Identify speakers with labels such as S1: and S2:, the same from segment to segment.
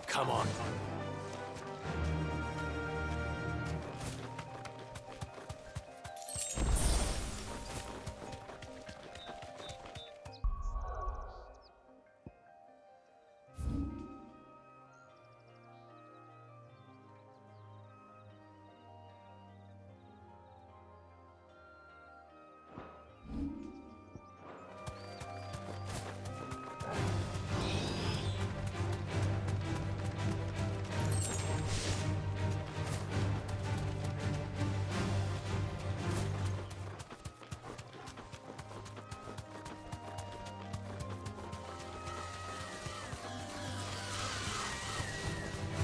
S1: Come on.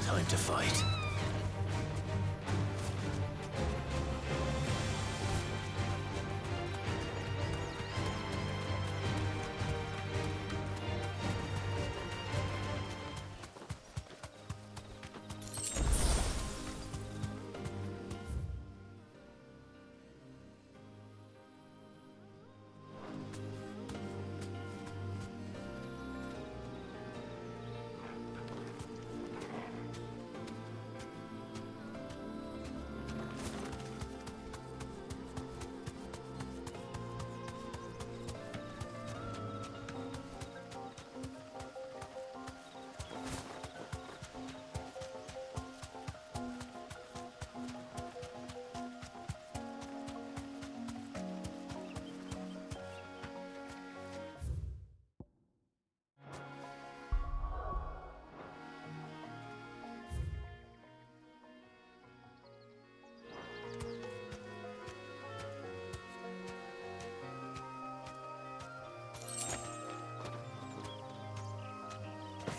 S1: Time to fight.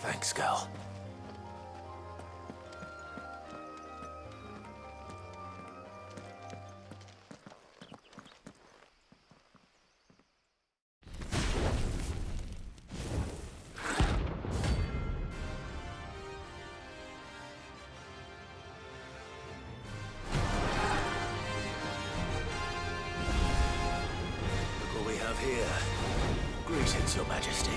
S1: Thanks, girl. Look what we have here. Greetings, Your Majesty.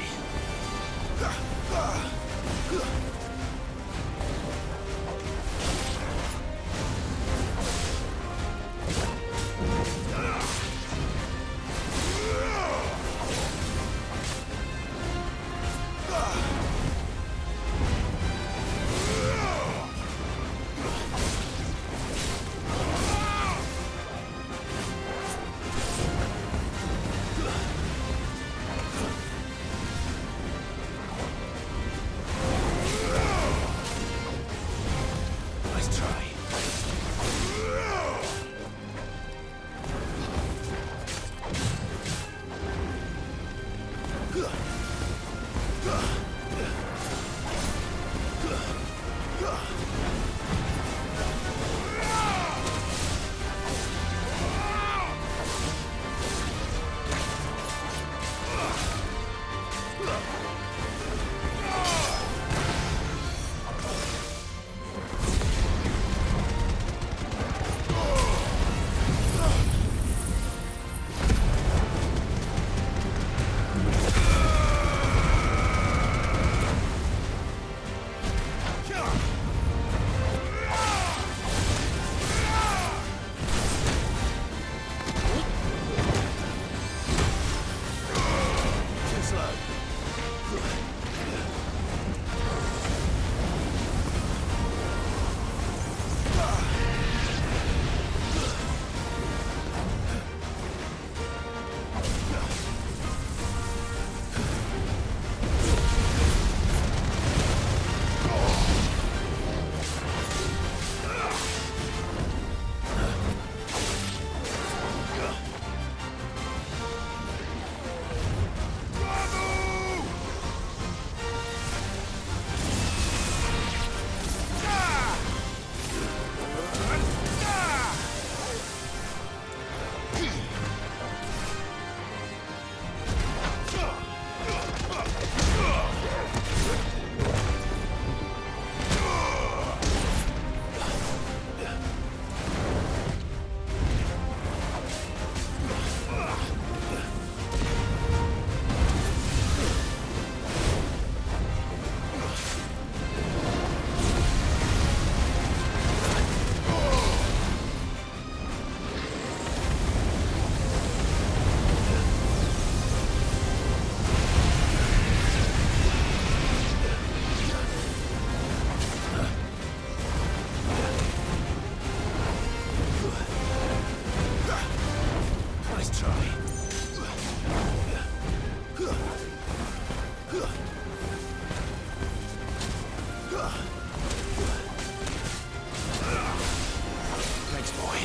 S1: Thanks, boy.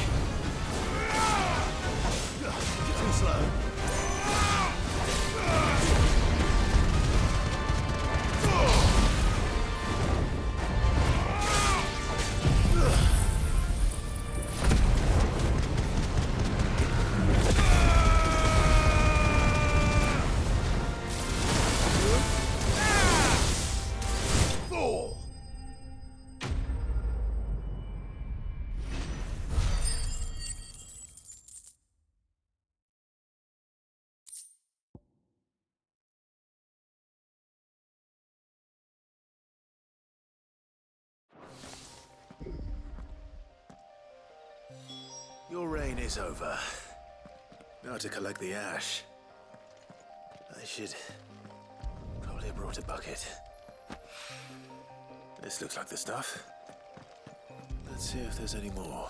S1: Too slow. Your reign is over. Now to collect the ash. I should probably have brought a bucket. This looks like the stuff. Let's see if there's any more.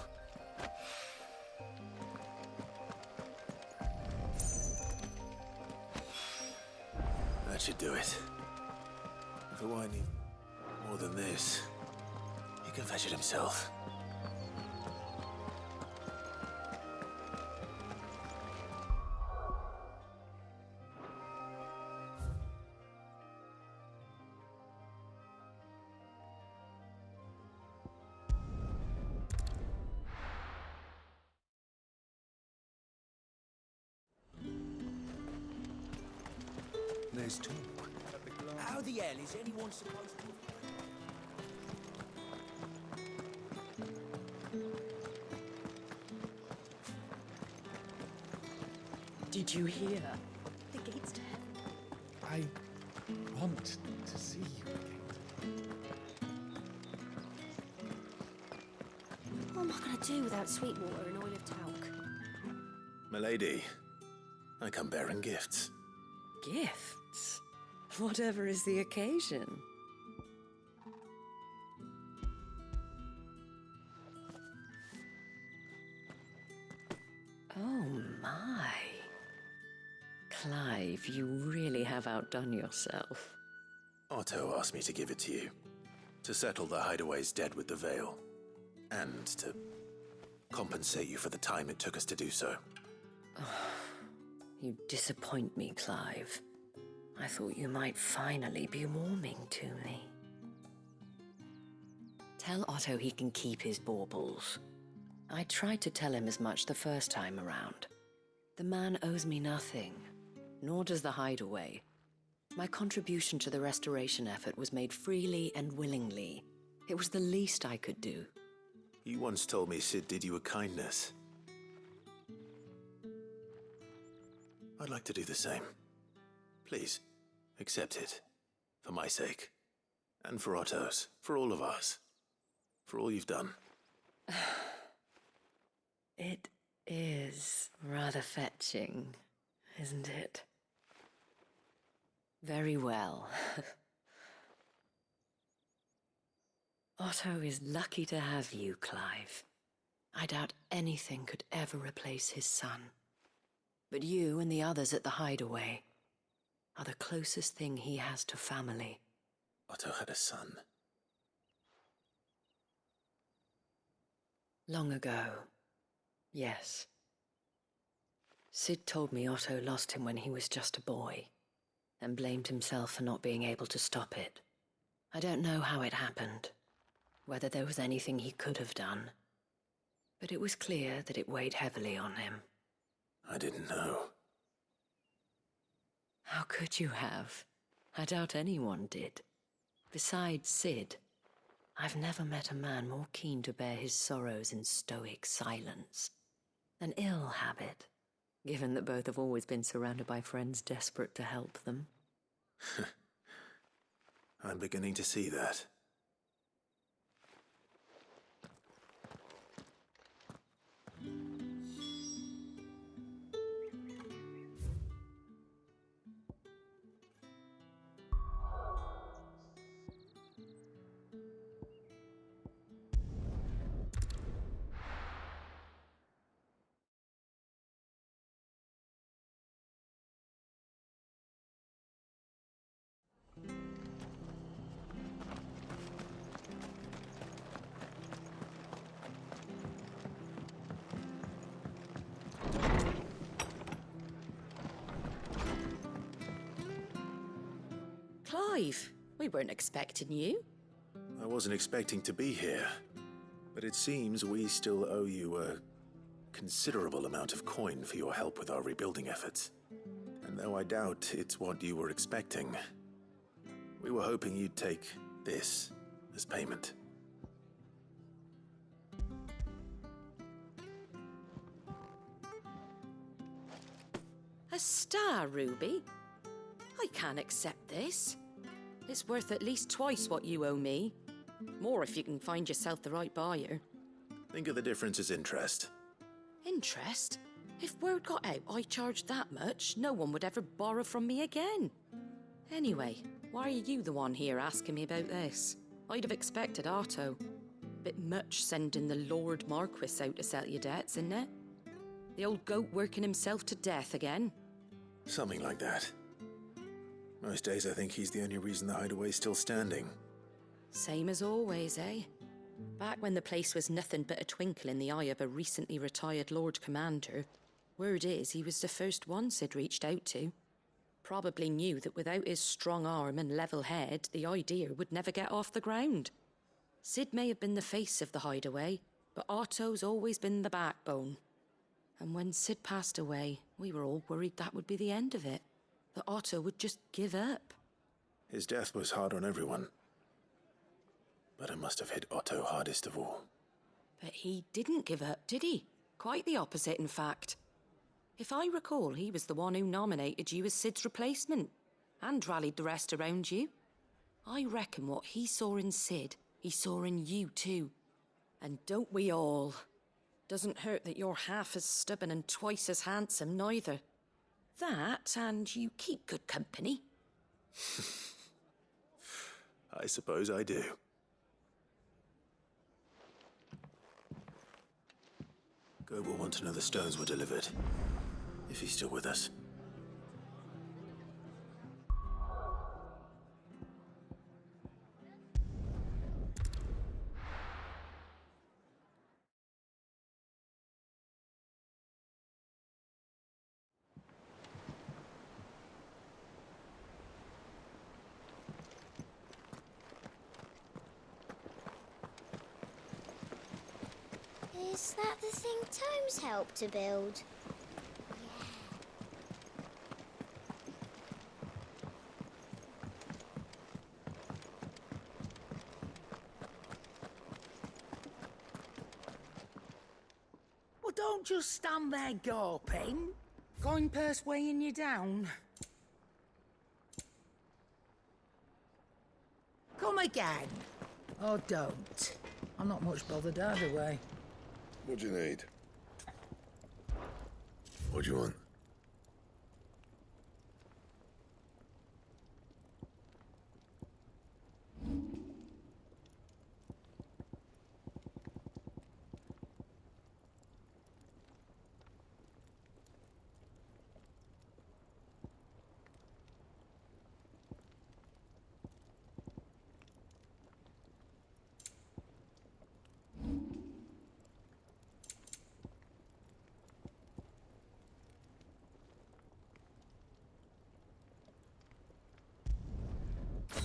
S1: That should do it. If the wine needs more than this, he can fetch it himself.
S2: There's two.
S1: How the hell is anyone supposed to...
S3: Did you hear? The gate's to heaven.
S2: I want to see you again.
S3: What am I going to do without sweet water and oil of talc?
S1: Milady, I come bearing gifts.
S4: Gifts? Whatever is the occasion. Oh my. Clive, you really have outdone yourself.
S1: Otto asked me to give it to you. To settle the Hideaway's debt with the Veil. And to compensate you for the time it took us to do so.
S4: You disappoint me, Clive. I thought you might finally be warming to me. Tell Otto he can keep his baubles. I tried to tell him as much the first time around. The man owes me nothing, nor does the Hideaway. My contribution to the restoration effort was made freely and willingly. It was the least I could do.
S1: You once told me Sid did you a kindness. I'd like to do the same. Please, accept it. For my sake. And for Otto's. For all of us. For all you've done.
S4: It is rather fetching, isn't it? Very well. Otto is lucky to have you, Clive. I doubt anything could ever replace his son. But you and the others at the Hideaway are the closest thing he has to family.
S1: Otto had a son.
S4: Long ago, yes. Sid told me Otto lost him when he was just a boy, and blamed himself for not being able to stop it. I don't know how it happened, whether there was anything he could have done, but it was clear that it weighed heavily on him.
S1: I didn't know.
S4: How could you have? I doubt anyone did. Besides Sid, I've never met a man more keen to bear his sorrows in stoic silence. An ill habit, given that both have always been surrounded by friends desperate to help them.
S1: I'm beginning to see that.
S4: Clive, we weren't expecting you.
S1: I wasn't expecting to be here, but it seems we still owe you a considerable amount of coin for your help with our rebuilding efforts. And though I doubt it's what you were expecting, we were hoping you'd take this as payment.
S4: A star ruby? I can't accept this. It's worth at least twice what you owe me. More if you can find yourself the right buyer.
S1: Think of the difference as interest.
S4: Interest? If word got out I charged that much, no one would ever borrow from me again. Anyway, why are you the one here asking me about this? I'd have expected Otto. Bit much sending the Lord Marquis out to settle your debts, isn't it? The old goat working himself to death again.
S1: Something like that. Most days I think he's the only reason the hideaway's still standing.
S4: Same as always, eh? Back when the place was nothing but a twinkle in the eye of a recently retired Lord Commander, word is he was the first one Sid reached out to. Probably knew that without his strong arm and level head, the idea would never get off the ground. Sid may have been the face of the hideaway, but Otto's always been the backbone. And when Sid passed away, we were all worried that would be the end of it. That Otto would just give up.
S1: His death was hard on everyone. But it must have hit Otto hardest of all.
S4: But he didn't give up, did he? Quite the opposite, in fact. If I recall, he was the one who nominated you as Sid's replacement, and rallied the rest around you. I reckon what he saw in Sid, he saw in you too. And don't we all? Doesn't hurt that you're half as stubborn and twice as handsome, neither. That, and you keep good company.
S1: I suppose I do. Goat will want to know the stones were delivered, if he's still with us.
S3: Is that the thing Tomes helped to build?
S5: Well, don't just stand there gawping. Coin purse weighing you down. Come again. Or don't. I'm not much bothered either way.
S6: What do you need? What do you want?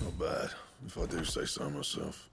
S6: Not bad, if I do say so myself.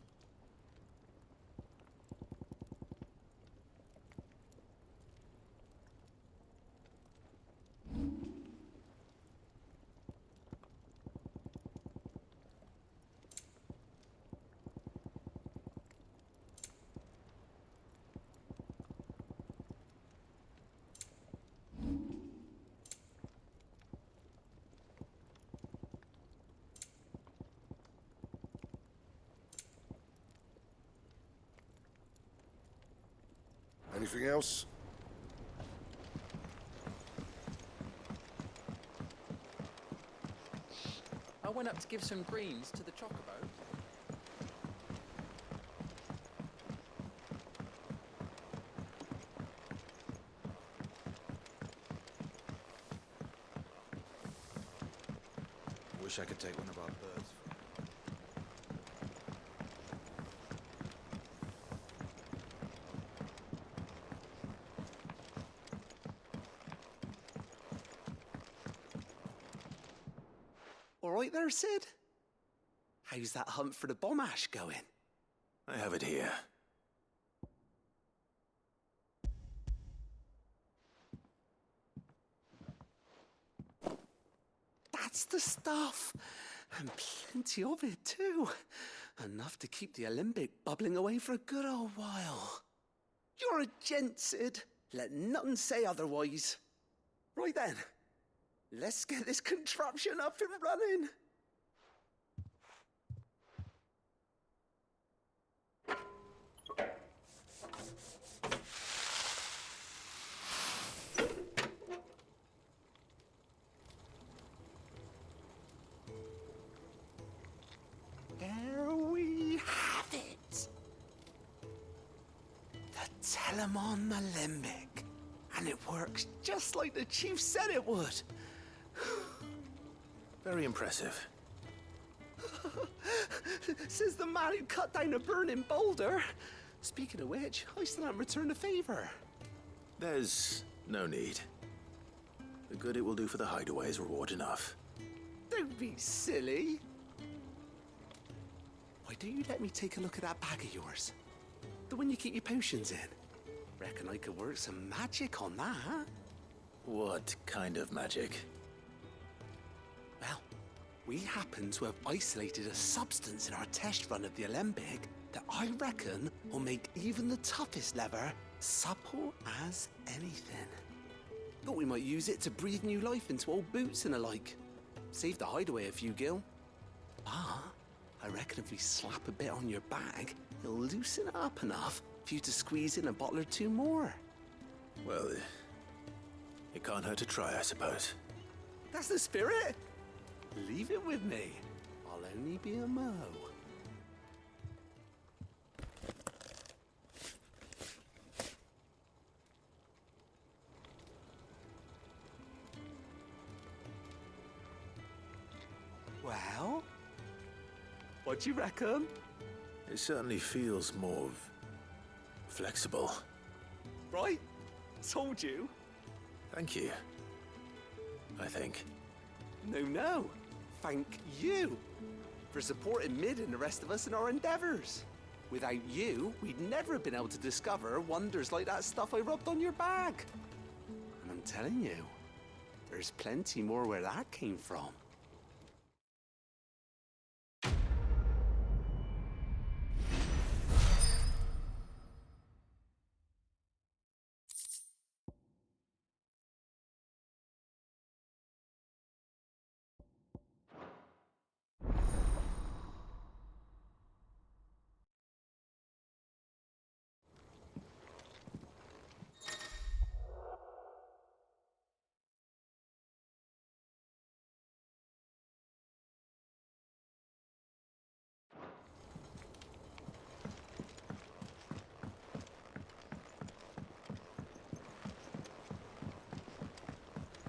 S6: Anything else?
S2: I went up to give some greens to the chocobo.
S7: Wish I could take one of our birds.
S2: All right there, Sid? How's that hunt for the bomb ash going?
S1: I have it here.
S2: That's the stuff. And plenty of it, too. Enough to keep the Alembic bubbling away for a good old while. You're a gent, Sid. Let nothing say otherwise. Right then, let's get this contraption up and running. There we have it. The Telemon Alembic. And it works just like the chief said it would.
S1: Very impressive.
S2: Says the man who cut down a burning boulder. Speaking of which, I still haven't returned the favor.
S1: There's no need. The good it will do for the hideaway is reward enough.
S2: Don't be silly. Why don't you let me take a look at that bag of yours? The one you keep your potions in. Reckon I could work some magic on that.
S1: What kind of magic?
S2: Well, we happen to have isolated a substance in our test run of the Alembic that I reckon will make even the toughest lever supple as anything. Thought we might use it to breathe new life into old boots and the like. Save the hideaway a few gil. Ah, I reckon if we slap a bit on your bag, it'll loosen it up enough for you to squeeze in a bottle or two more.
S1: Well, it can't hurt to try, I suppose.
S2: That's the spirit. Leave it with me. I'll only be a mo. Well, what do you reckon?
S1: It certainly feels more flexible.
S2: Right? Told you.
S1: Thank you. I think.
S2: No. Thank you for supporting Mid and the rest of us in our endeavors. Without you, we'd never have been able to discover wonders like that stuff I rubbed on your bag. And I'm telling you, there's plenty more where that came from.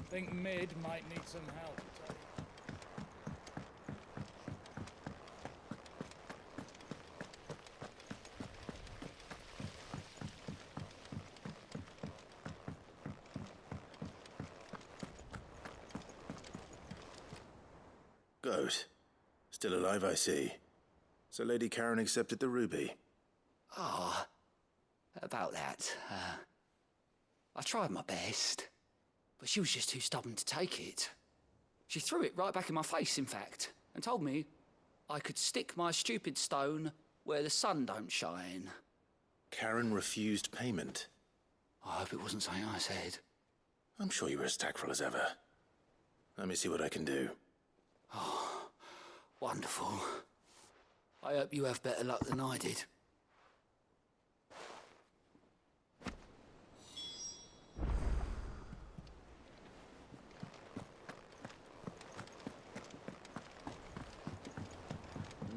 S8: Think Mid might need some help.
S1: Goat. Still alive, I see. So Lady Karen accepted the ruby.
S9: About that. I tried my best, but she was just too stubborn to take it. She threw it right back in my face, in fact, and told me I could stick my stupid stone where the sun don't shine.
S1: Karen refused payment.
S9: I hope it wasn't something I said.
S1: I'm sure you were as tactful as ever. Let me see what I can do.
S9: Oh, wonderful. I hope you have better luck than I did.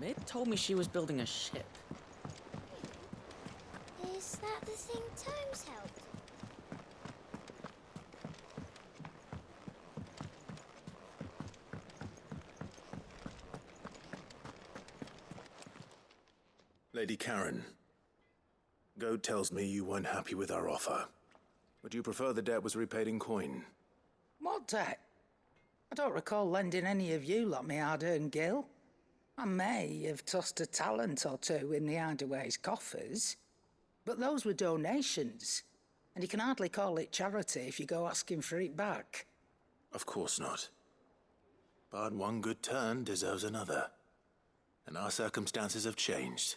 S10: Mid told me she was building a ship.
S3: Is that the thing Tomes helped?
S1: Lady Karen, Goat tells me you weren't happy with our offer. Would you prefer the debt was repaid in coin?
S5: What debt? I don't recall lending any of you lot me hard-earned gil. I may have tossed a talent or two in the Hideaway's coffers, but those were donations, and you can hardly call it charity if you go asking for it back.
S1: Of course not. But one good turn deserves another. And our circumstances have changed.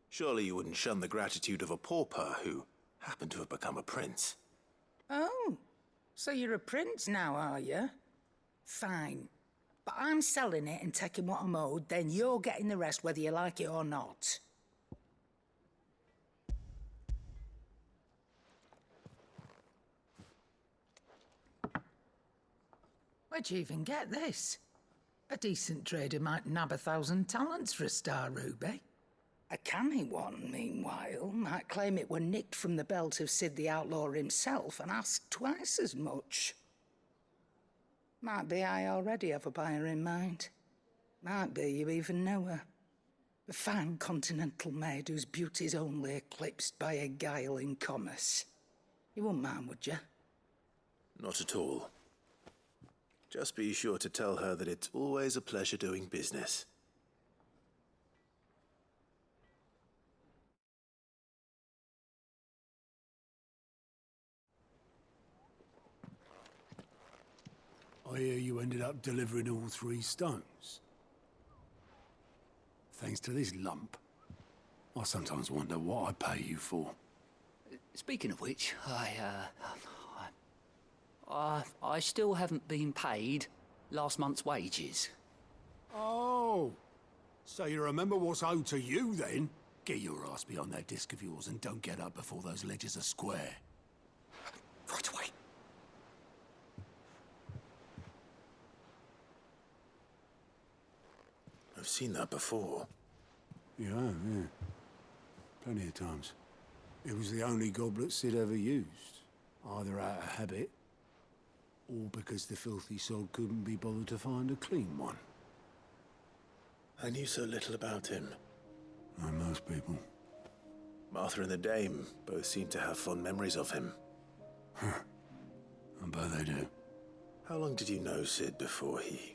S1: Surely you wouldn't shun the gratitude of a pauper who happened to have become a prince.
S5: Oh, so you're a prince now, are you? Fine. But I'm selling it and taking what I'm owed, then you're getting the rest whether you like it or not. Where'd you even get this? A decent trader might nab 1,000 talents for a star ruby. A canny one, meanwhile, might claim it were nicked from the belt of Sid the Outlaw himself and ask twice as much. Might be I already have a buyer in mind. Might be you even know her. A fine continental maid whose beauty's only eclipsed by a guile in commerce. You wouldn't mind, would you?
S1: Not at all. Just be sure to tell her that it's always a pleasure doing business.
S11: I hear you ended up delivering all 3 stones. Thanks to this lump. I sometimes wonder what I pay you for.
S9: Speaking of which, I still haven't been paid last month's wages.
S11: Oh, so you remember what's owed to you then? Get your ass behind that disc of yours and don't get up before those ledgers are square.
S9: Right away.
S1: I've seen that before.
S11: You have, yeah. Plenty of times. It was the only goblet Sid ever used. Either out of habit, or because the filthy sod couldn't be bothered to find a clean one.
S1: I knew so little about him.
S11: Like most people.
S1: Martha and the Dame both seem to have fond memories of him.
S11: I bet they do.
S1: How long did you know Sid before he...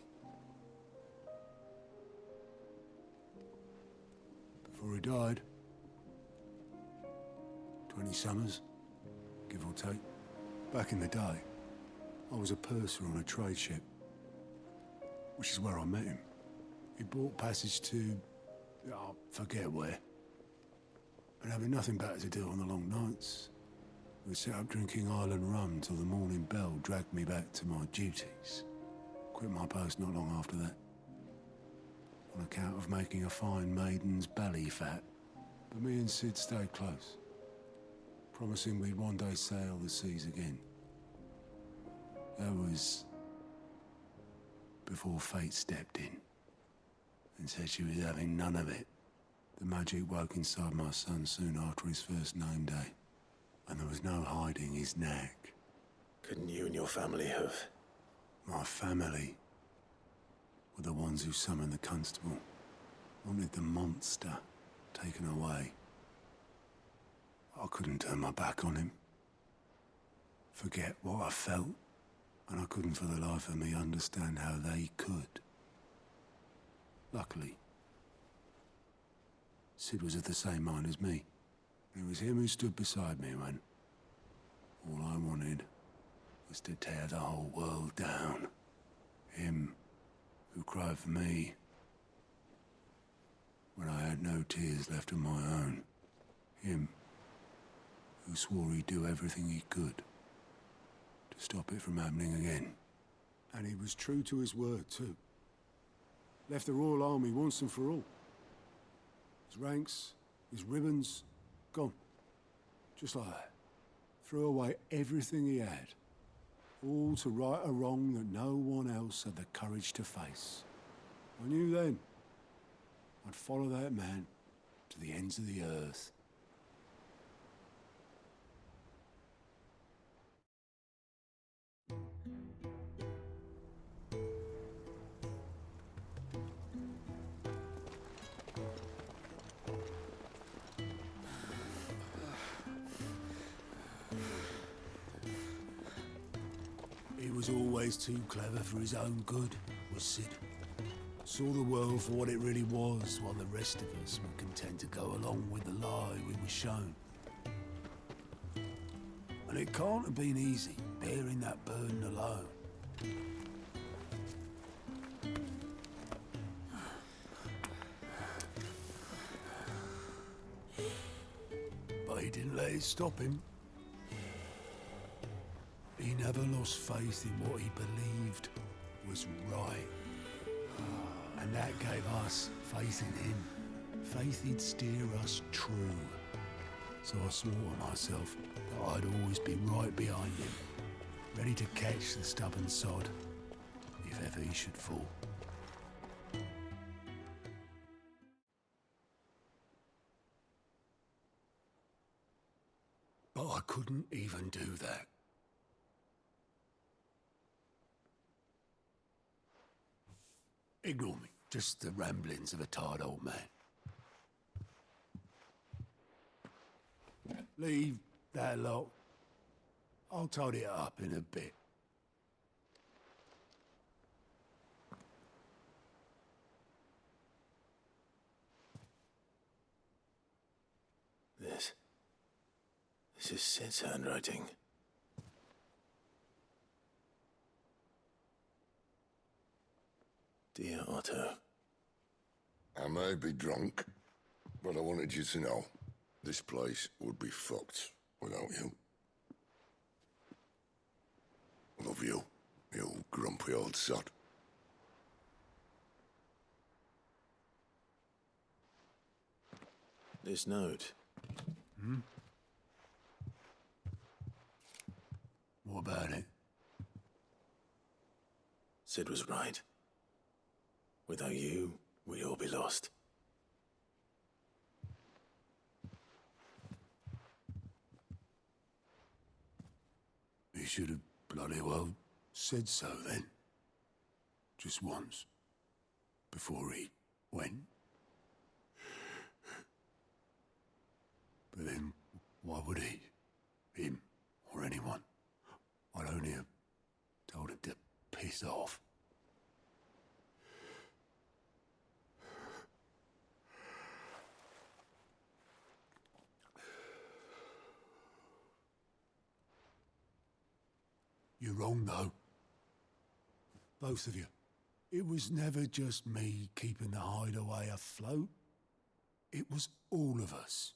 S11: Before he died. 20 summers, give or take. Back in the day, I was a purser on a trade ship, which is where I met him. He bought passage to... I forget where. And having nothing better to do on the long nights, we sat up drinking island rum till the morning bell dragged me back to my duties. Quit my post not long after that. On account of making a fine maiden's belly fat. But me and Sid stayed close, promising we'd one day sail the seas again. That was before fate stepped in and said she was having none of it. The magic woke inside my son soon after his first name day, and there was no hiding his knack.
S1: Couldn't you and your family have...
S11: My family were the ones who summoned the constable, wanted the monster taken away. I couldn't turn my back on him, forget what I felt, and I couldn't for the life of me understand how they could. Luckily, Sid was of the same mind as me. It was him who stood beside me when all I wanted was to tear the whole world down. Him who cried for me when I had no tears left of my own. Him who swore he'd do everything he could to stop it from happening again. And he was true to his word, too. Left the Royal Army once and for all. His ranks, his ribbons, gone. Just like that. Threw away everything he had. All to right a wrong that no one else had the courage to face. I knew then I'd follow that man to the ends of the earth. He was always too clever for his own good, was Sid. Saw the world for what it really was, while the rest of us were content to go along with the lie we were shown. And it can't have been easy, bearing that burden alone. But he didn't let it stop him. He never lost faith in what he believed was right. And that gave us faith in him. Faith he'd steer us true. So I swore to myself that I'd always be right behind him, ready to catch the stubborn sod, if ever he should fall. But I couldn't even do that. Ignore me, just the ramblings of a tired old man. Leave that lot. I'll tidy it up in a bit.
S1: This is Sid's handwriting. Dear Otto.
S6: I may be drunk, but I wanted you to know this place would be fucked without you. Love you, you grumpy old sod.
S1: This note.
S11: What about it?
S1: Sid was right. Without you, we'd all be lost.
S11: He should have bloody well said so then. Just once. Before he went. But then, why would he? Him, or anyone? I'd only have told him to piss off. You're wrong, though. Both of you. It was never just me keeping the hideaway afloat. It was all of us.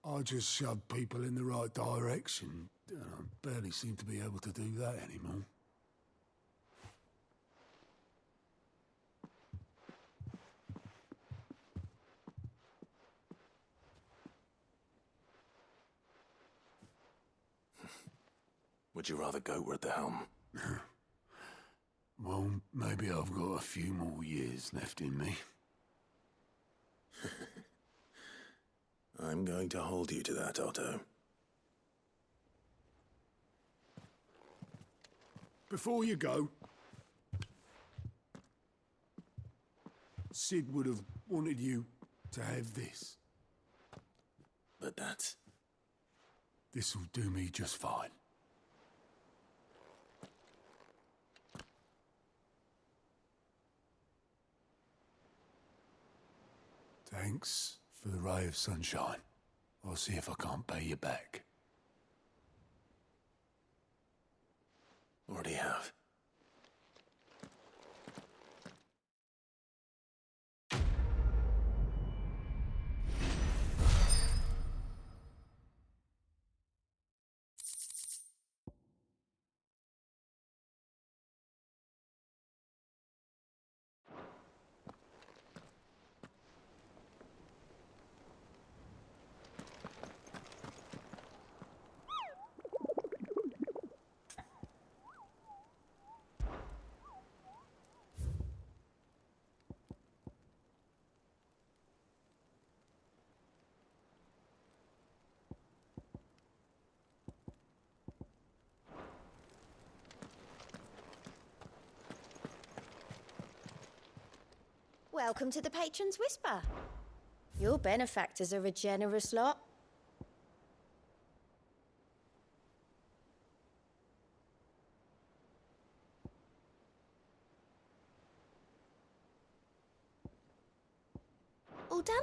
S11: I just shoved people in the right direction, and I barely seem to be able to do that anymore.
S1: Would you rather goat were at the helm?
S11: Well, maybe I've got a few more years left in me.
S1: I'm going to hold you to that, Otto.
S11: Before you go, Sid would have wanted you to have this.
S1: But that's...
S11: This'll do me just fine. Thanks for the ray of sunshine. I'll see if I can't pay you back.
S1: Already have.
S3: Welcome to the Patron's Whisper. Your benefactors are a generous lot. All done?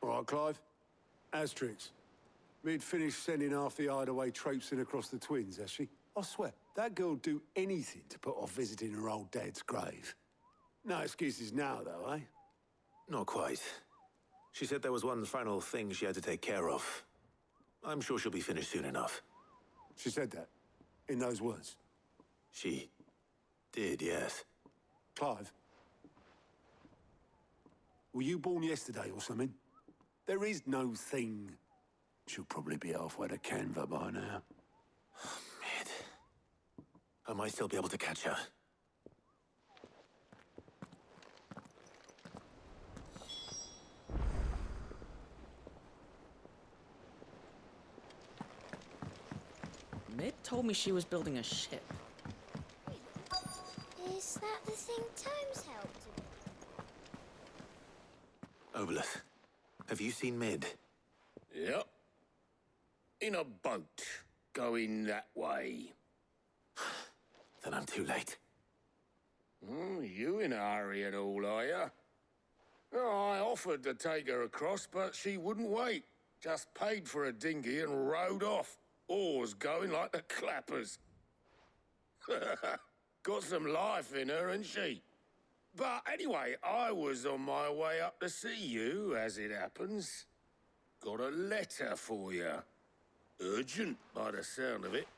S11: All right, Clive. Astrix. Mid finished sending half the hideaway traipsing across the twins, has she? I swear, that girl'd do anything to put off visiting her old dad's grave. No excuses now, though, eh?
S1: Not quite. She said there was one final thing she had to take care of. I'm sure she'll be finished soon enough.
S11: She said that? In those words?
S1: She did, yes.
S11: Clive? Were you born yesterday or something? There is no thing. She'll probably be halfway to Canva by now.
S1: Mid. I might still be able to catch her.
S10: Mid told me she was building a ship.
S3: Is that the thing Tomes helped with?
S1: Obolus, have you seen Mid?
S12: Yep. In a boat, going that way.
S1: Then I'm too late.
S12: You in a hurry and all, are you? Oh, I offered to take her across, but she wouldn't wait. Just paid for a dinghy and rowed off. Oars going like the clappers. Got some life in her, ain't she? But anyway, I was on my way up to see you, as it happens. Got a letter for you. Urgent, by the sound of it.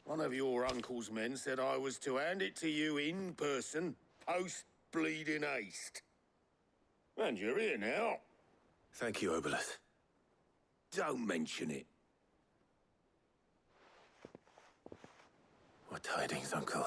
S12: One of your uncle's men said I was to hand it to you in person, post-bleeding haste. And you're here now.
S1: Thank you, Obolus.
S12: Don't mention it.
S1: What tidings, Uncle?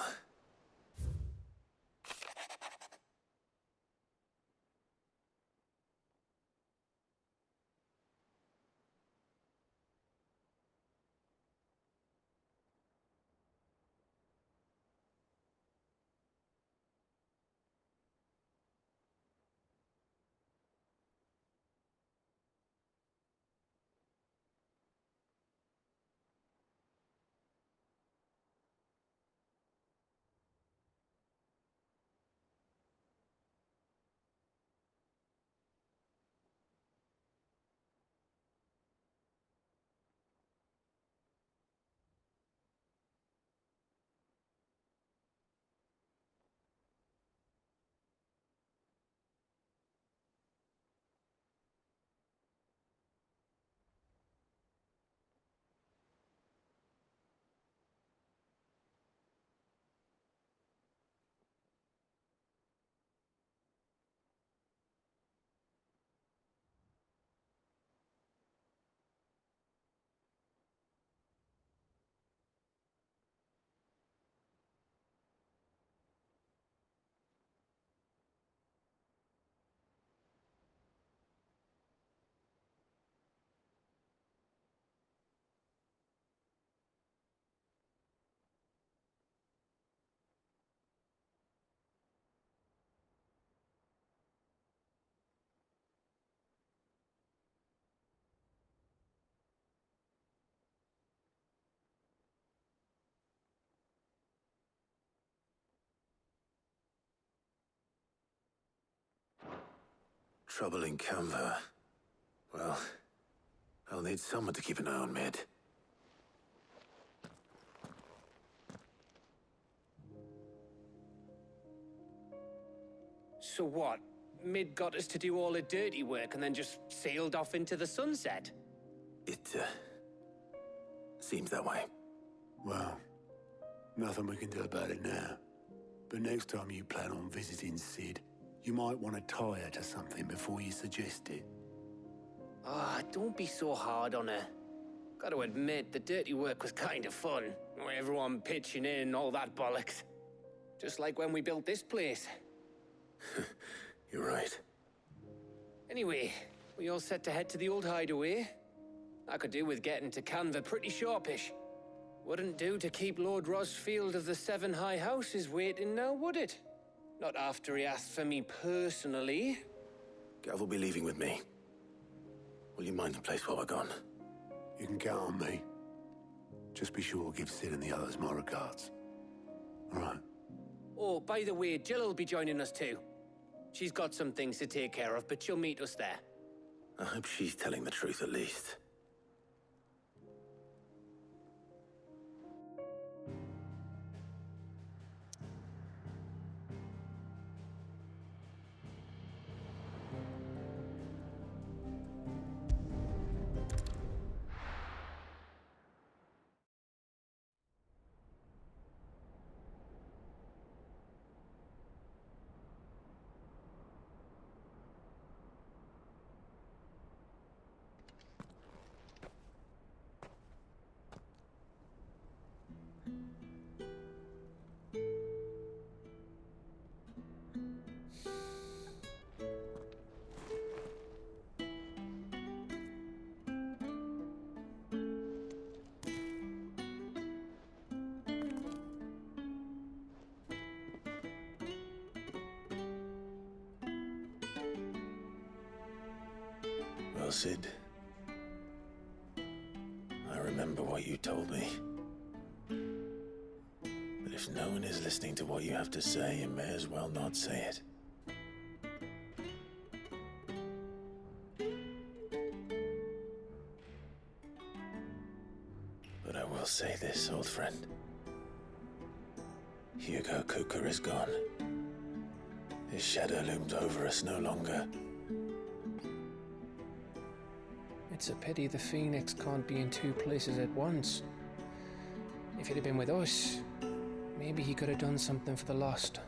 S1: Trouble in Canva. Well, I'll need someone to keep an eye on Mid.
S13: So what? Mid got us to do all the dirty work and then just sailed off into the sunset?
S1: It, seems that way.
S11: Well, nothing we can do about it now. But next time you plan on visiting Sid, you might want to tie her to something before you suggest it.
S13: Ah, don't be so hard on her. Gotta admit, the dirty work was kind of fun. Everyone pitching in and all that bollocks. Just like when we built this place.
S1: You're right.
S13: Anyway, we all set to head to the old hideaway. I could do with getting to Canva pretty sharpish. Wouldn't do to keep Lord Rosfield of the Seven High Houses waiting now, would it? Not after he asked for me personally.
S1: Gav will be leaving with me. Will you mind the place while we're gone?
S11: You can count on me. Just be sure to give Sid and the others my regards. All right.
S13: Oh, by the way, Jill will be joining us too. She's got some things to take care of, but she'll meet us there.
S1: I hope she's telling the truth at least. Well, Sid, I remember what you told me. But if no one is listening to what you have to say, you may as well not say it. But I will say this, old friend. Hugo Kuka is gone. His shadow looms over us no longer.
S14: It's a pity the Phoenix can't be in two places at once. If he'd have been with us, maybe he could have done something for the Lost.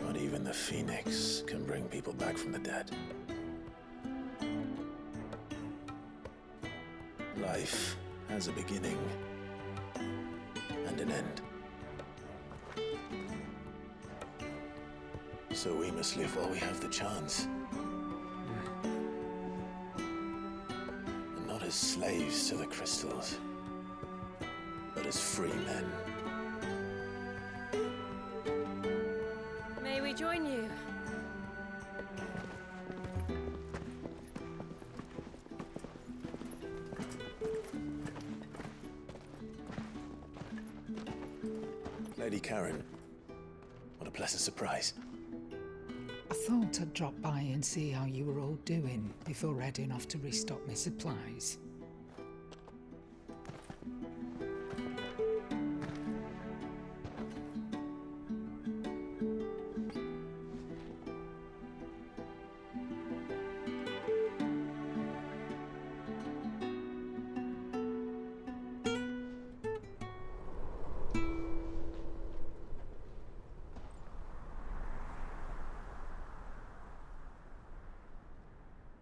S1: Not even the Phoenix can bring people back from the dead. Life has a beginning and an end. So we must live while we have the chance. And not as slaves to the crystals, but as free men.
S3: May we join you?
S1: Lady Karen, what a pleasant surprise.
S5: I thought I'd drop by and see how you were all doing before heading off to restock my supplies.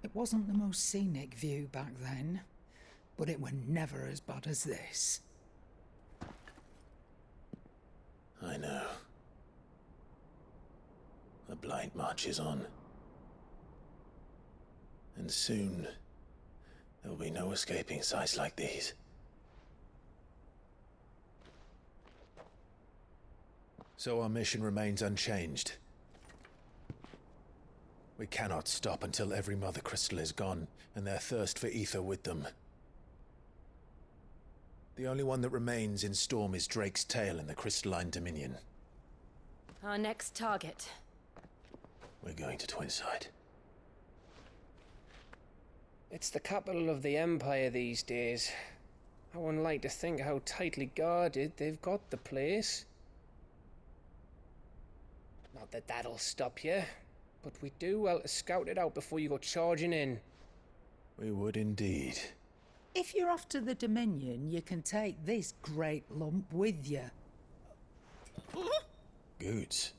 S5: It wasn't the most scenic view back then, but it were never as bad as this.
S1: I know. The Blight marches on. And soon, there will be no escaping sights like these. So our mission remains unchanged. We cannot stop until every Mother Crystal is gone, and their thirst for ether with them. The only one that remains in Storm is Drake's Tail in the Crystalline Dominion.
S3: Our next target.
S1: We're going to Twinside.
S14: It's the capital of the Empire these days. I wouldn't like to think how tightly guarded they've got the place. Not that that'll stop you, but we do well to scout it out before you go charging in.
S1: We would indeed.
S5: If you're off to the Dominion, you can take this great lump with you.
S1: Goods.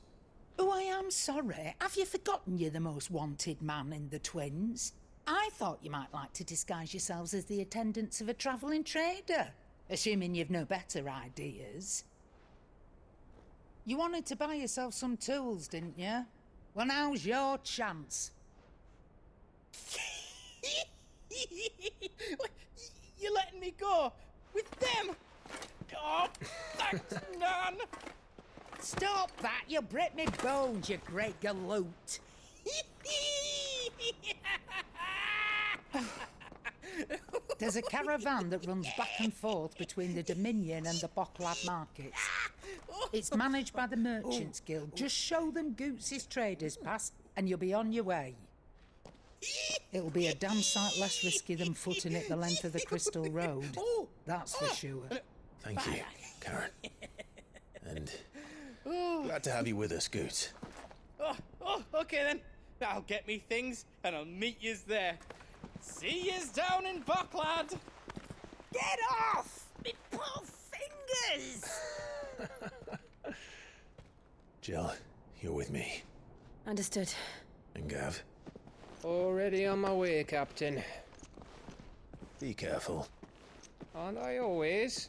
S5: Oh, I am sorry. Have you forgotten you're the most wanted man in the Twins? I thought you might like to disguise yourselves as the attendants of a travelling trader, assuming you've no better ideas. You wanted to buy yourself some tools, didn't you? Well, now's your chance.
S10: You're letting me go with them? Oh, thanks, Nan.
S5: Stop that! You'll break me bones, you great galoot! There's a caravan that runs back and forth between the Dominion and the Bocklad markets. It's managed by the Merchants Guild. Just show them Goots' traders pass and you'll be on your way. It'll be a damn sight less risky than footing it the length of the Crystal Road. That's for sure.
S1: Thank you, Karen. And glad to have you with us, Goots.
S15: Okay then. I'll get me things and I'll meet yous there. See yous down in Bocklad.
S5: Get off! Me poor fingers!
S1: Jill, you're with me.
S4: Understood.
S1: And Gav?
S14: Already on my way, Captain.
S1: Be careful.
S14: Aren't I always?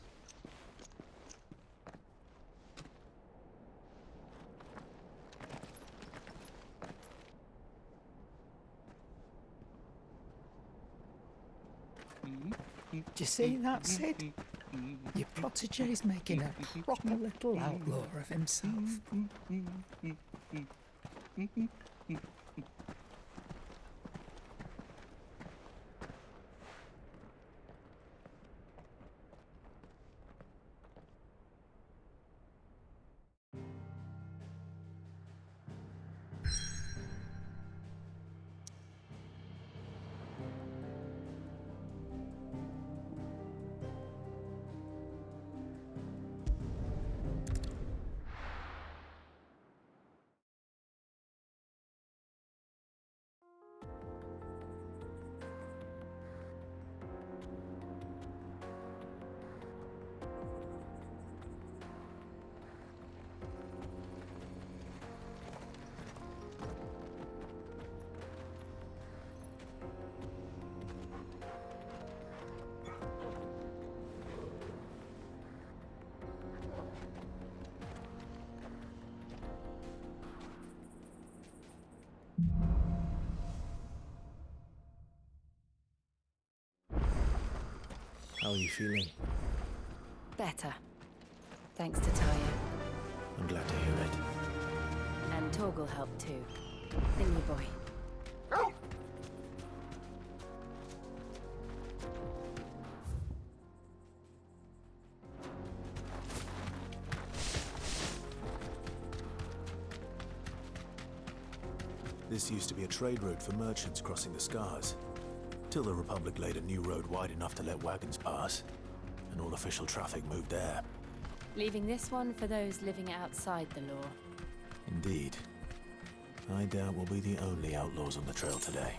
S5: Do you see that, Sid? Your protege's making a proper little outlaw of himself.
S1: How are you feeling?
S4: Better. Thanks to Taya.
S1: I'm glad to hear it.
S4: And Torgal helped too. In you, boy.
S1: This used to be a trade route for merchants crossing the Scars. Till the Republic laid a new road wide enough to let wagons pass, and all official traffic moved there.
S16: Leaving this one for those living outside the law.
S1: Indeed. I doubt we'll be the only outlaws on the trail today.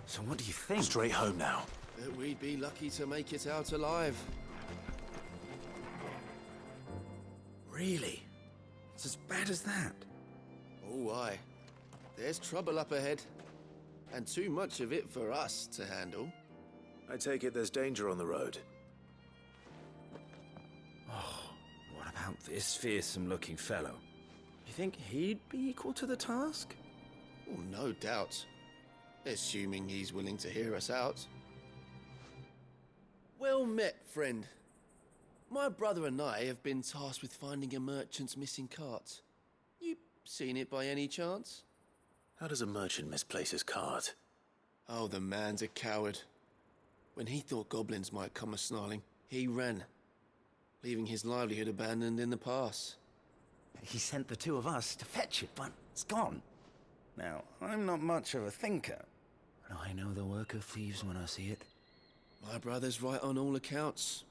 S7: So what do you think?
S1: Straight home now.
S17: That we'd be lucky to make it out alive.
S7: Really? It's as bad as that?
S17: Oh, aye. There's trouble up ahead. And too much of it for us to handle.
S1: I take it there's danger on the road.
S7: Oh, what about this fearsome-looking fellow? You think he'd be equal to the task?
S17: Oh, no doubt. Assuming he's willing to hear us out. Well met, friend. My brother and I have been tasked with finding a merchant's missing cart. You seen it by any chance?
S1: How does a merchant misplace his cart?
S17: Oh, the man's a coward. When he thought goblins might come a-snarling, he ran, leaving his livelihood abandoned in the pass.
S7: He sent the two of us to fetch it, but it's gone. Now, I'm not much of a thinker, but I know the work of thieves when I see it.
S17: My brother's right on all accounts.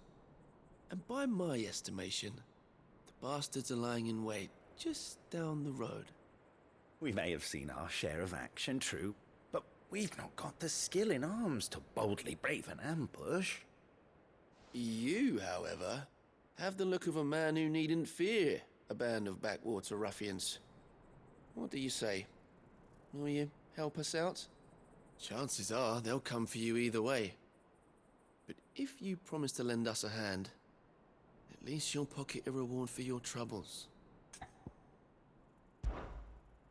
S17: And by my estimation, the bastards are lying in wait just down the road.
S7: We may have seen our share of action, true, but we've not got the skill in arms to boldly brave an ambush.
S17: You, however, have the look of a man who needn't fear a band of backwater ruffians. What do you say? Will you help us out? Chances are they'll come for you either way. But if you promise to lend us a hand, at least you'll pocket a reward for your troubles.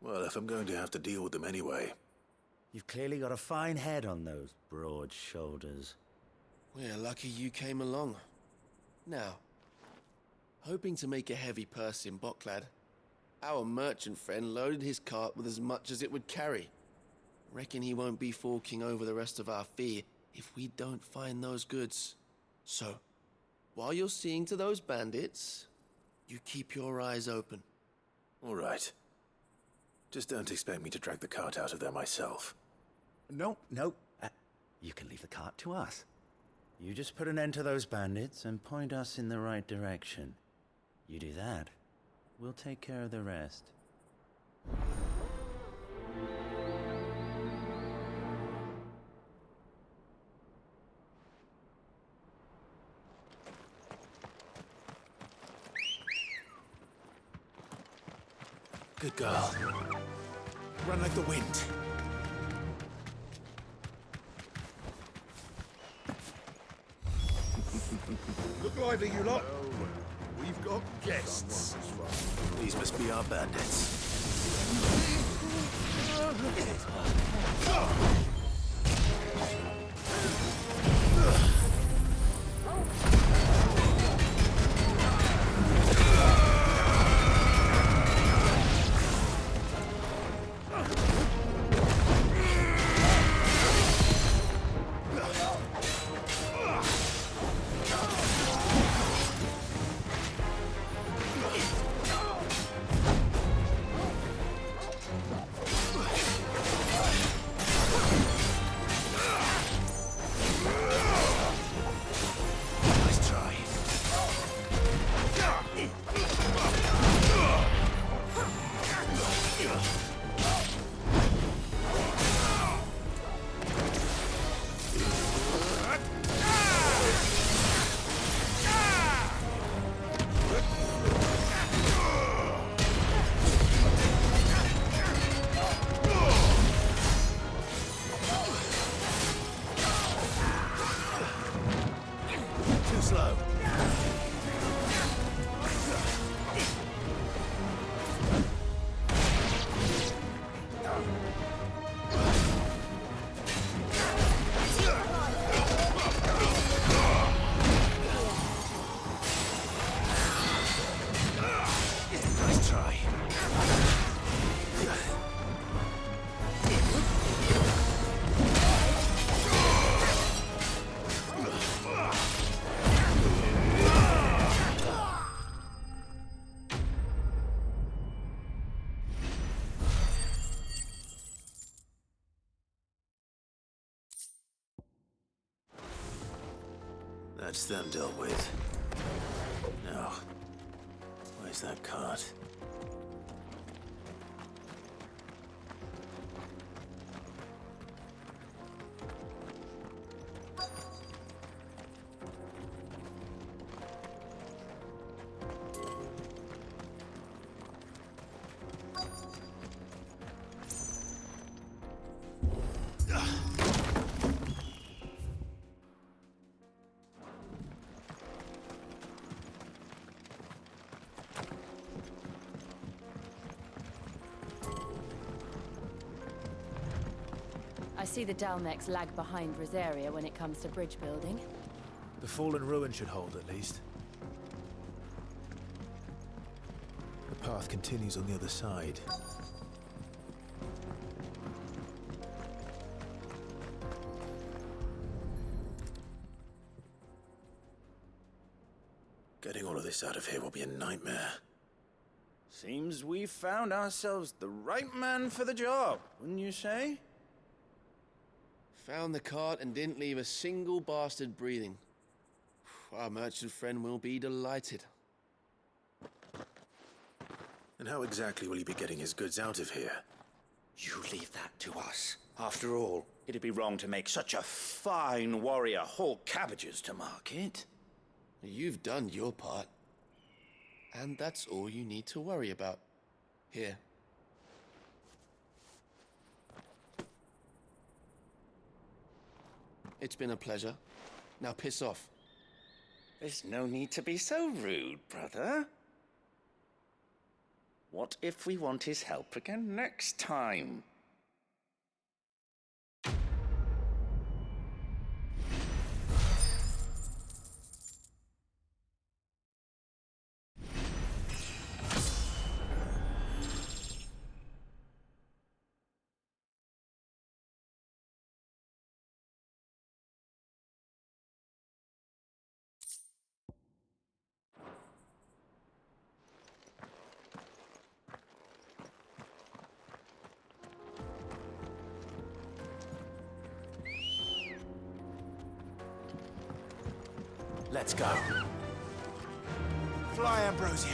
S1: Well, if I'm going to have to deal with them anyway.
S7: You've clearly got a fine head on those broad shoulders.
S17: We're lucky you came along. Now, hoping to make a heavy purse in Boklad, our merchant friend loaded his cart with as much as it would carry. Reckon he won't be forking over the rest of our fee if we don't find those goods. So, while you're seeing to those bandits, you keep your eyes open.
S1: All right. Just don't expect me to drag the cart out of there myself.
S7: No. You can leave the cart to us. You just put an end to those bandits and point us in the right direction. You do that, we'll take care of the rest.
S1: Good girl. Run like the wind.
S18: Look lively, you lot. We've got guests.
S1: These must be our bandits. That's them dealt with. Now, where's that cart?
S16: I see the Dalmex lag behind Rosaria when it comes to bridge building.
S19: The fallen ruin should hold, at least. The path continues on the other side.
S1: Getting all of this out of here will be a nightmare.
S7: Seems we've found ourselves the right man for the job, wouldn't you say?
S17: Found the cart and didn't leave a single bastard breathing. Our merchant friend will be delighted.
S1: And how exactly will he be getting his goods out of here?
S7: You leave that to us. After all, it'd be wrong to make such a fine warrior haul cabbages to market.
S17: You've done your part. And that's all you need to worry about. Here. It's been a pleasure. Now piss off.
S20: There's no need to be so rude, brother. What if we want his help again next time?
S19: Let's go. Fly, Ambrosia.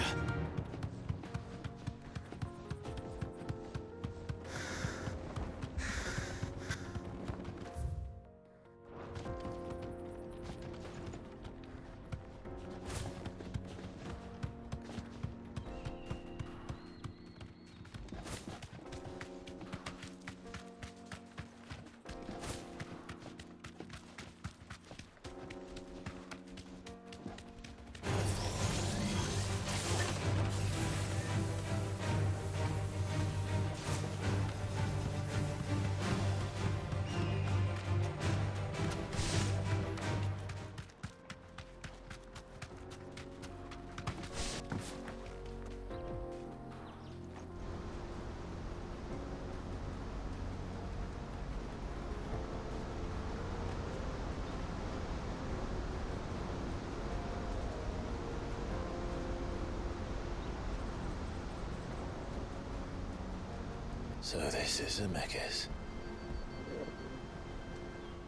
S1: So this is Amekis.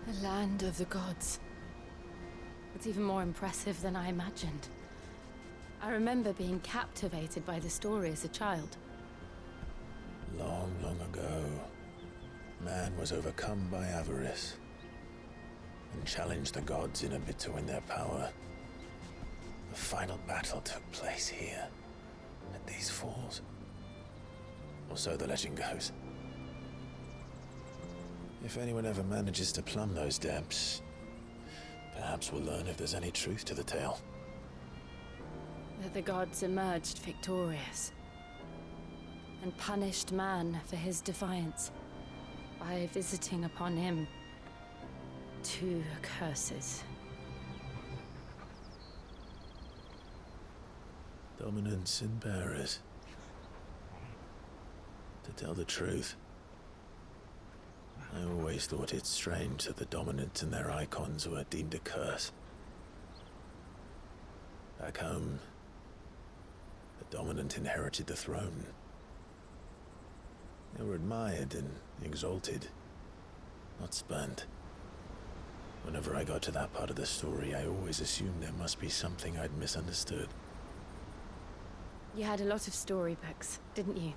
S16: The land of the gods. It's even more impressive than I imagined. I remember being captivated by the story as a child.
S1: Long, long ago, man was overcome by avarice and challenged the gods in a bid to win their power. The final battle took place here, at these falls. Or so the legend goes. If anyone ever manages to plumb those depths, perhaps we'll learn if there's any truth to the tale.
S16: That the gods emerged victorious and punished man for his defiance by visiting upon him 2 curses.
S1: Dominants and bearers. To tell the truth, I always thought it strange that the dominant and their icons were deemed a curse. Back home, the dominant inherited the throne. They were admired and exalted, not spurned. Whenever I got to that part of the story, I always assumed there must be something I'd misunderstood.
S16: You had a lot of storybooks, didn't you?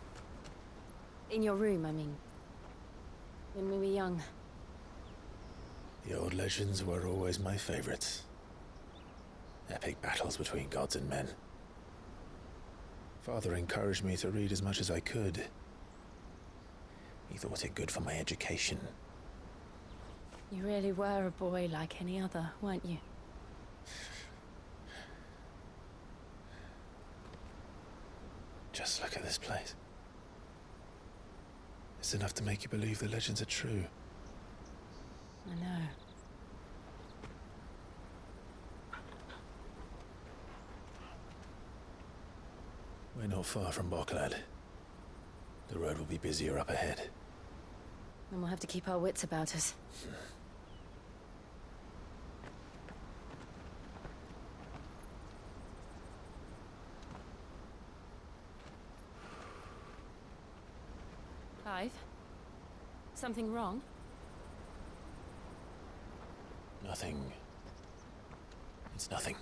S16: In your room, I mean. When we were young.
S1: The old legends were always my favorites. Epic battles between gods and men. Father encouraged me to read as much as I could. He thought it good for my education.
S16: You really were a boy like any other, weren't you?
S1: Just look at this place. It's enough to make you believe the legends are true.
S16: I know.
S1: We're not far from Boklad. The road will be busier up ahead.
S16: Then we'll have to keep our wits about us. Clive? Something wrong?
S1: Nothing. It's nothing.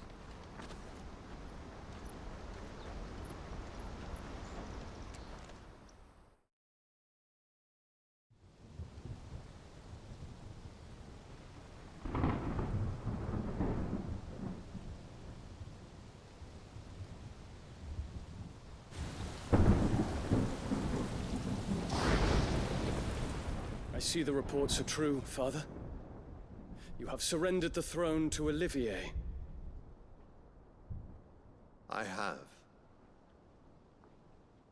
S21: I see the reports are true, Father. You have surrendered the throne to Olivier.
S22: I have.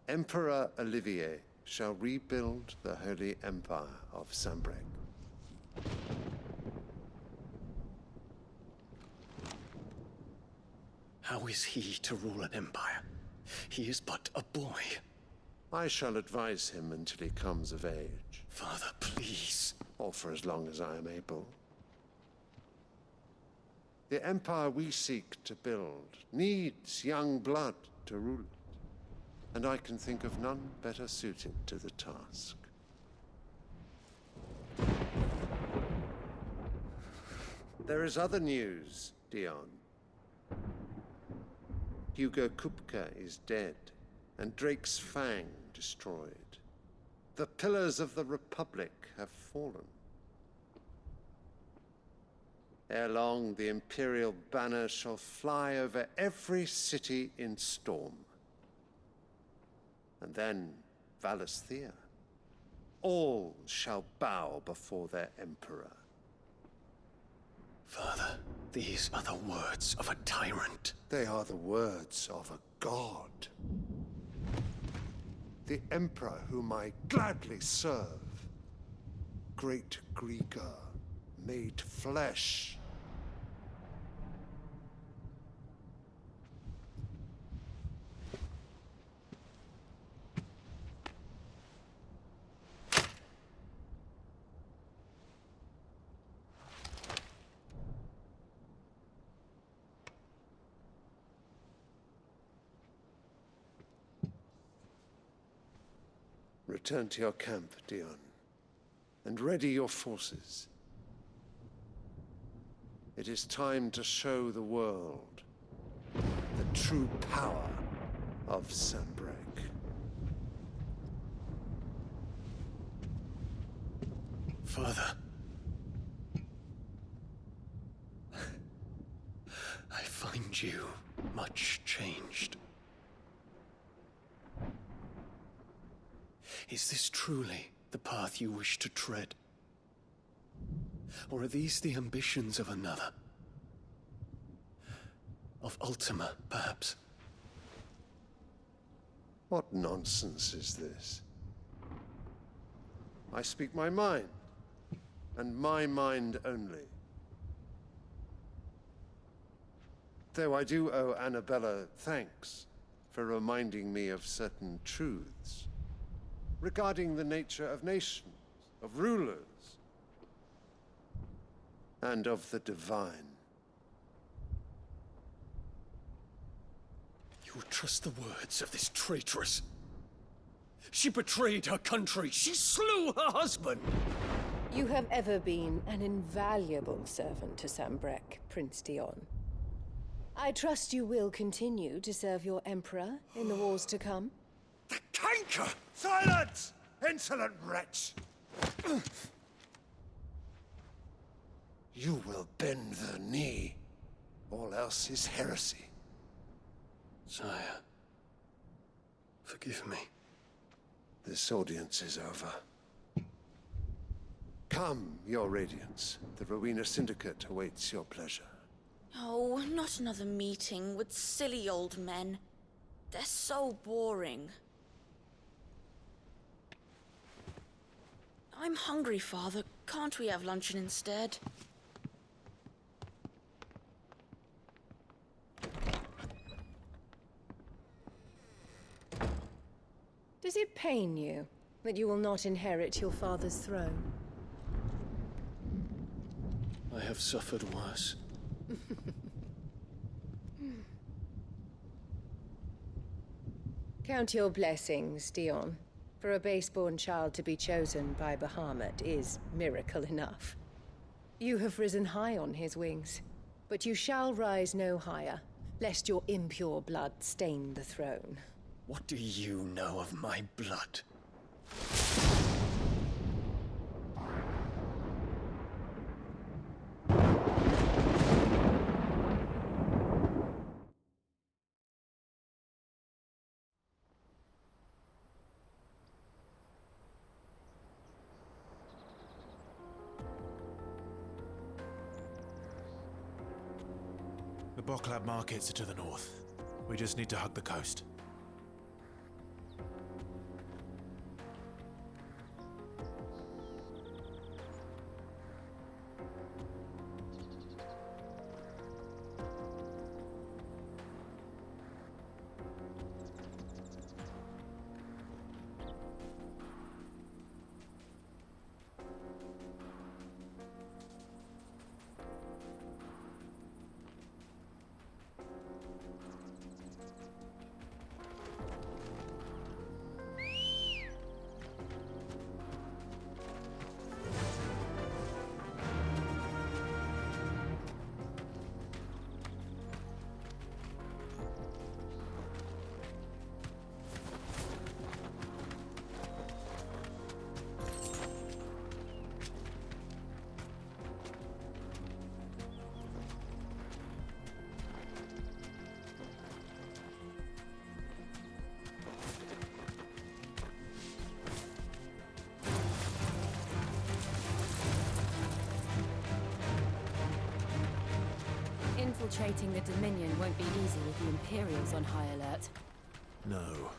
S22: Emperor Olivier shall rebuild the Holy Empire of Sanbreque.
S21: How is he to rule an empire? He is but a boy.
S22: I shall advise him until he comes of age.
S21: Father, please.
S22: Or for as long as I am able. The empire we seek to build needs young blood to rule it, and I can think of none better suited to the task. There is other news, Dion. Hugo Kupka is dead, and Drake's Fang destroyed. The pillars of the Republic have fallen. Ere long, the Imperial banner shall fly over every city in Storm. And then Valisthea. All shall bow before their Emperor.
S21: Father, these are the words of a tyrant.
S22: They are the words of a god. The Emperor whom I gladly serve. Great Greagor, made flesh. Return to your camp, Dion, and ready your forces. It is time to show the world the true power of Sanbreque.
S21: Father. I find you much changed. Is this truly the path you wish to tread? Or are these the ambitions of another? Of Ultima, perhaps?
S22: What nonsense is this? I speak my mind, and my mind only. Though I do owe Annabella thanks for reminding me of certain truths regarding the nature of nations, of rulers, and of the divine.
S21: You would trust the words of this traitress? She betrayed her country. She slew her husband.
S4: You have ever been an invaluable servant to Sanbreque, Prince Dion. I trust you will continue to serve your Emperor in the wars to come.
S22: The canker! Silence! Insolent wretch! You will bend the knee. All else is heresy.
S21: Sire, forgive me.
S22: This audience is over. Come, your Radiance. The Rowena Syndicate awaits your pleasure.
S23: Oh, not another meeting with silly old men. They're so boring. I'm hungry, Father. Can't we have luncheon instead?
S4: Does it pain you that you will not inherit your father's throne?
S21: I have suffered worse.
S4: Count your blessings, Dion. For a base-born child to be chosen by Bahamut is miracle enough. You have risen high on his wings, but you shall rise no higher, lest your impure blood stain the throne.
S21: What do you know of my blood?
S19: The Boklab markets are to the north. We just need to hug the coast.
S16: Infiltrating the Dominion won't be easy with the Imperials on high alert.
S19: No.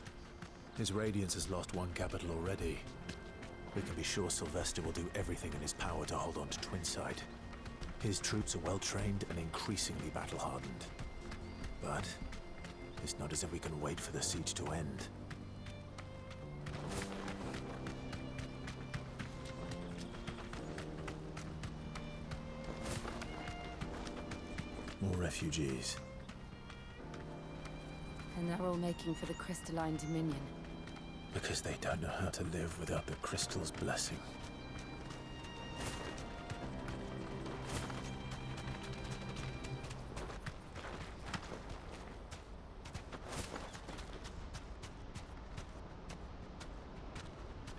S19: His Radiance has lost one capital already. We can be sure Sylvester will do everything in his power to hold on to Twinside. His troops are well-trained and increasingly battle-hardened. But it's not as if we can wait for the siege to end. More refugees.
S16: And they're all making for the Crystalline Dominion.
S19: Because they don't know how to live without the Crystal's blessing.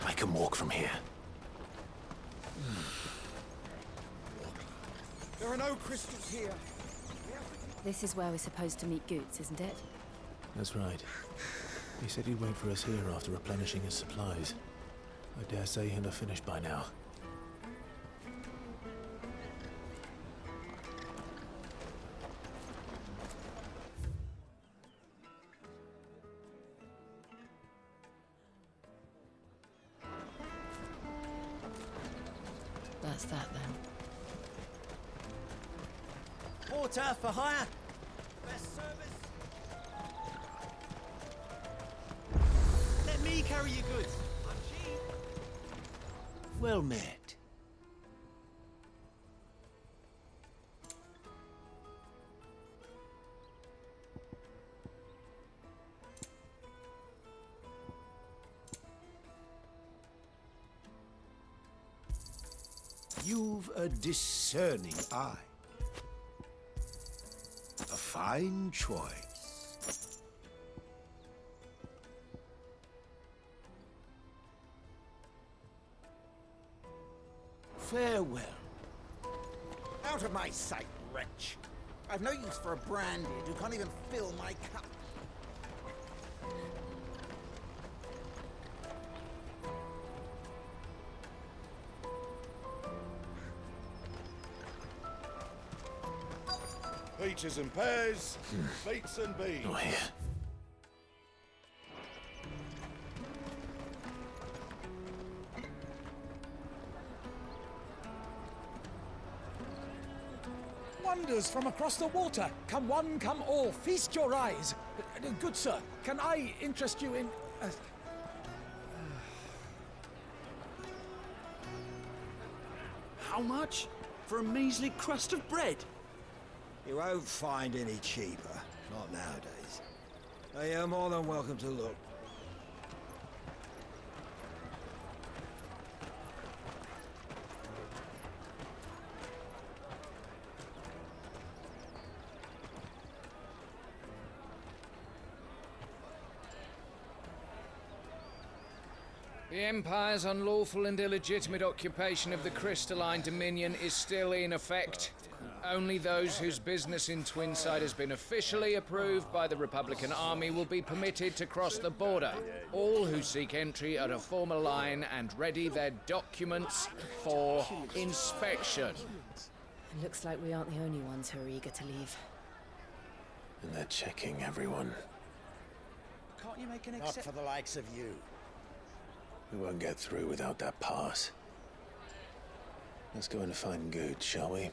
S19: I can walk from here.
S18: There are no crystals here.
S16: This is where we're supposed to meet Goots, isn't it?
S19: That's right. He said he'd wait for us here after replenishing his supplies. I dare say he'll have finished by now.
S16: That's that then.
S7: Water for hire! Best service! Let me carry your goods. I'm cheap. Well met.
S18: You've a discerning eye. A fine choice. Farewell.
S2: Out of my sight, wretch. I've no use for a branded who can't even fill my cup.
S18: Peaches and pears, beets and beans.
S19: Oh, here.
S8: Wonders from across the water. Come one, come all. Feast your eyes. Good sir, can I interest you in...
S21: How much? For a measly crust of bread?
S2: You won't find any cheaper. Not nowadays. Now, you're more than welcome to look.
S14: The Empire's unlawful and illegitimate occupation of the Crystalline Dominion is still in effect. Only those whose business in Twinside has been officially approved by the Republican Army will be permitted to cross the border. All who seek entry are to form a line and ready their documents for inspection.
S16: It looks like we aren't the only ones who are eager to leave.
S1: And they're checking everyone.
S2: Can't you make an exception? Not for the likes of you.
S1: We won't get through without that pass. Let's go and find Good, shall we?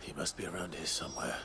S1: He must be around here somewhere.